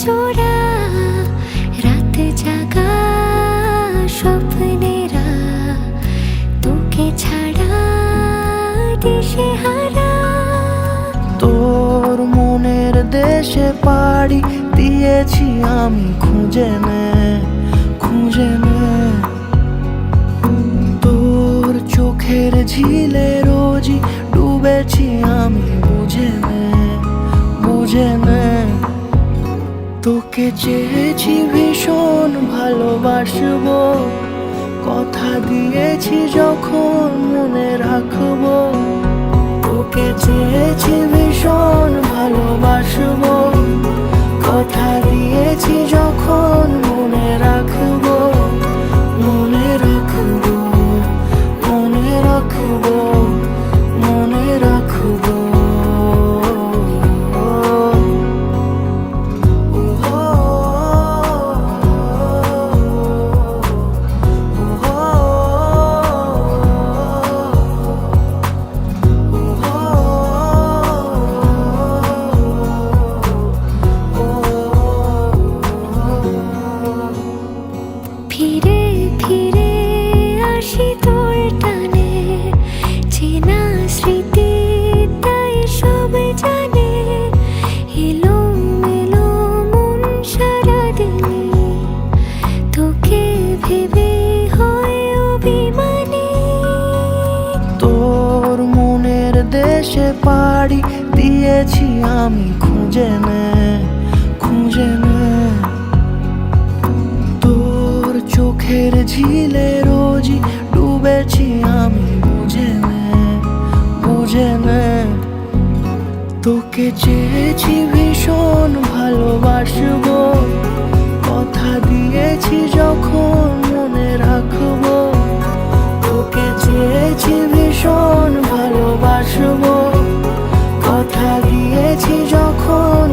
চোরা রাত জাগা স্বপ্নেরা তোকে ছাড়া দিশেহারা। তোর মনের দেশে পাড়ি দিয়েছি আমি খুঁজে নে খুঁজে নে। তোর চোখের ঝিলে রোজই ডুবেছি আমি বুঝে নে বুঝে নে। তোকে চেয়েছি ভীষণ ভালোবাসবো, কথা দিয়েছি যখন মনে রাখবো। তোকে চেয়েছি ভীষণ ভালোবাসবো, কথা দিয়েছি যখন মনে রাখবো। মনে রাখবো মনে রাখবো মনে রাখবো। ফিরে ফিরে আসি তোর টানে, চেনা স্মৃতি তাই সব জানে। এলো মেলো মন সারাদিনে, তোকে ভেবে হয় অভিমানী। তোর মনের দেশে পাড়ি দিয়েছি আমি খুঁজে নে খুঁজে নে। তোর চোখের ঝিলে রোজই ডুবেছি আমি বুঝে নে বুঝে নে। তোকে চেয়েছি ভীষণ ভালোবাসবো, কথা দিয়েছি যখন মনে রাখবো। তোকে চেয়েছি ভীষণ ভালোবাসবো, কথা দিয়েছি যখন